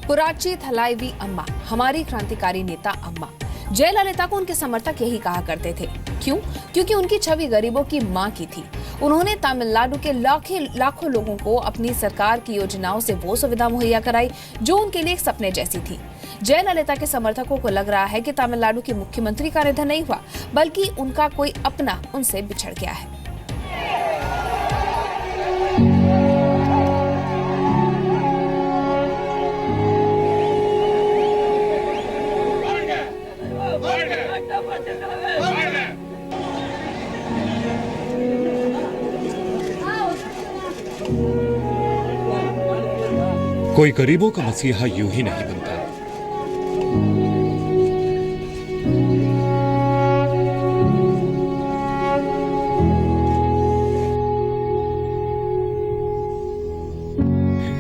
पुराची थलाईवी अम्मा, हमारी क्रांतिकारी नेता अम्मा। जयललिता को उनके समर्थक यही कहा करते थे। क्यों? क्योंकि उनकी छवि गरीबों की मां की थी। उन्होंने तमिलनाडु के लाखों लोगों को अपनी सरकार की योजनाओं से वो सुविधा मुहैया कराई जो उनके लिए एक सपने जैसी थी। जयललिता के समर्थकों को लग रहा है कि तमिलनाडु के मुख्यमंत्री का निधन नहीं हुआ, बल्कि उनका कोई अपना उनसे बिछड़ गया है। कोई गरीबों का मसीहा यूं ही नहीं बनता।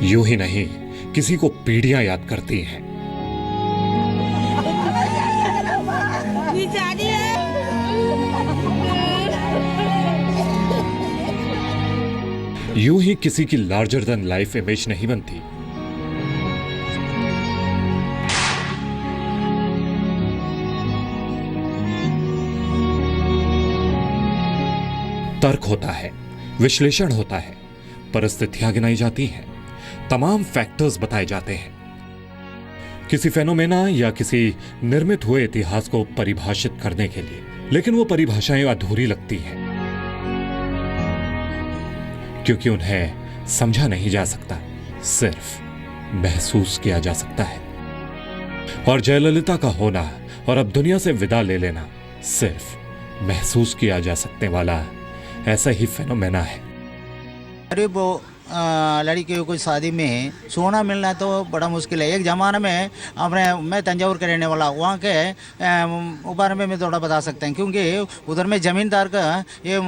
यूं ही नहीं, किसी को पीढ़ियां याद करती हैं। यूं ही किसी की लार्जर देन लाइफ इमेज नहीं बनती। तर्क होता है, विश्लेषण होता है, परिस्थितियां गिनाई जाती हैं, तमाम फैक्टर्स बताए जाते हैं किसी फेनोमेना या किसी निर्मित हुए इतिहास को परिभाषित करने के लिए। लेकिन वो परिभाषाएं अधूरी लगती हैं क्योंकि उन्हें समझा नहीं जा सकता, सिर्फ महसूस किया जा सकता है। और जयललिता का होना और अब दुनिया से विदा ले लेना सिर्फ महसूस किया जा सकने वाला ऐसा ही फेनोमेना है। अरे वो लड़की को कोई शादी में सोना मिलना तो बड़ा मुश्किल है। एक ज़माना में मैं तंजावुर के रहने वाला, वहाँ के बारे में मैं थोड़ा बता सकता हूँ क्योंकि उधर में ज़मींदार का ये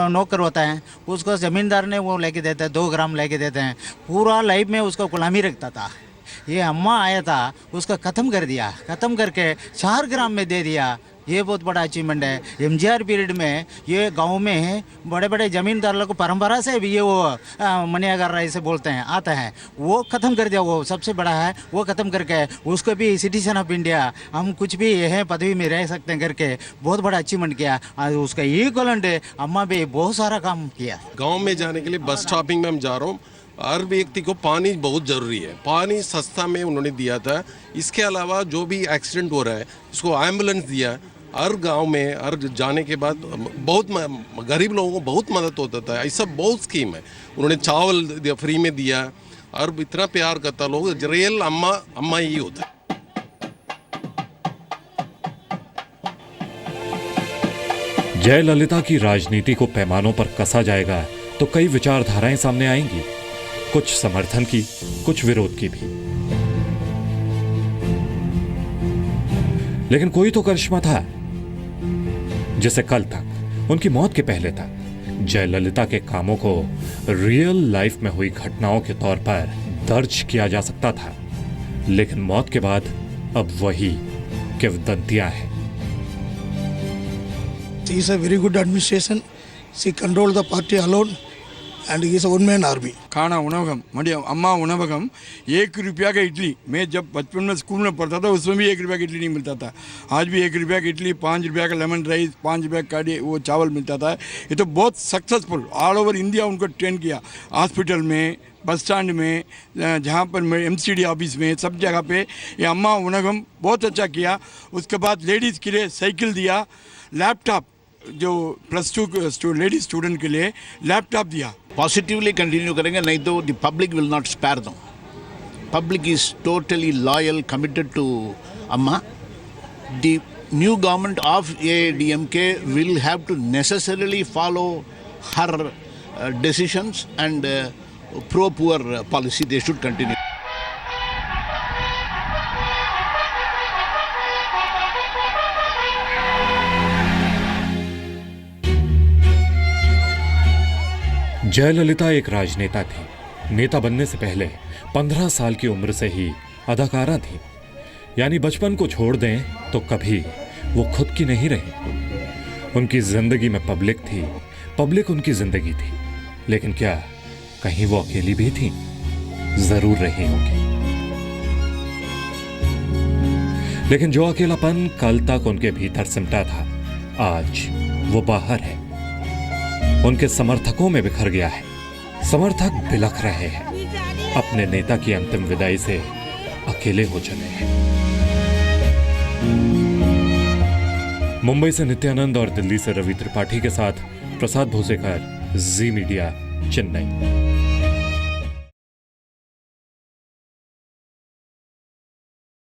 नौकर होता है, उसको ज़मींदार ने वो लेके देता है, 2 ग्राम लेके देते हैं। पूरा लाइफ में उसका गुलामी रखता था। ये अम्मा आया था, उसका ख़त्म कर दिया, ख़त्म करके 4 ग्राम में दे दिया। ये बहुत बड़ा अचीवमेंट है। एमजीआर पीरियड में ये गांव में बड़े बड़े ज़मींदार को परंपरा से भी ये वो मनियागर राय बोलते हैं आता है, वो ख़त्म कर दिया। वो सबसे बड़ा है, वो ख़त्म करके उसको भी सिटीजन ऑफ इंडिया, हम कुछ भी यह पदवी में रह सकते हैं करके बहुत बड़ा अचीवमेंट किया। उसका इक्वलेंट अम्मा भी बहुत सारा काम किया। गाँव में जाने के लिए बस स्टॉपिंग में हम जा रहा हूँ, हर व्यक्ति को पानी बहुत ज़रूरी है। पानी सस्ता में उन्होंने दिया था। इसके अलावा जो भी एक्सीडेंट हो रहा है इसको एम्बुलेंस दिया। हर गांव में हर जाने के बाद बहुत गरीब लोगों को बहुत मदद होता था। ऐसा बहुत स्कीम है। उन्होंने चावल फ्री में दिया और इतना प्यार करता लोग। रियल अम्मा ही होता है। जयललिता की राजनीति को पैमानों पर कसा जाएगा तो कई विचारधाराएं सामने आएंगी, कुछ समर्थन की, कुछ विरोध की भी। लेकिन कोई तो करिश्मा था जिसे कल तक, उनकी मौत के पहले तक, जयललिता के कामों को रियल लाइफ में हुई घटनाओं के तौर पर दर्ज किया जा सकता था। लेकिन मौत के बाद अब वही किंवदंतियां हैं। She is a very good administration. She controlled the party alone and he is a one-man army. खाना उनवगम मडियम अम्मा उनवगम 1 रुपया का इडली। मैं जब बचपन में स्कूल में पढ़ता था उसमें भी 1 रुपया का इडली नहीं मिलता था। आज भी 1 रुपया का इडली, 5 रुपया का लेमन राइस, 5 रुपया का वो चावल मिलता था। ये तो बहुत सक्सेसफुल ऑल ओवर इंडिया उनको ट्रेन किया। हॉस्पिटल में, बस स्टैंड में, जहाँ पर MCD ऑफिस में, सब जगह पे ये अम्मा उनवगम बहुत अच्छा किया। उसके बाद लेडीज़ के लिए साइकिल दिया, लैपटॉप जो +2 लेडीज स्टूडेंट के लिए लैपटॉप दिया। पॉजिटिवली कंटिन्यू करेंगे, नहीं तो the public will not spare them. Public is totally loyal, committed to Amma. The new government of ADMK will have to necessarily follow her decisions and pro poor policy they should continue. Jayalalithaa एक राजनेता थी। नेता बनने से पहले 15 साल की उम्र से ही अदाकारा थी। यानी बचपन को छोड़ दें तो कभी वो खुद की नहीं रही। उनकी जिंदगी में पब्लिक थी, पब्लिक उनकी जिंदगी थी। लेकिन क्या कहीं वो अकेली भी थी? जरूर रही होगी। लेकिन जो अकेलापन कल तक उनके भीतर सिमटा था, आज वो बाहर है, उनके समर्थकों में बिखर गया है। समर्थक बिलख रहे हैं, अपने नेता की अंतिम विदाई से अकेले हो चले हैं। मुंबई से नित्यानंद और दिल्ली से रवि त्रिपाठी के साथ प्रसाद भोसेकर, जी मीडिया, चेन्नई।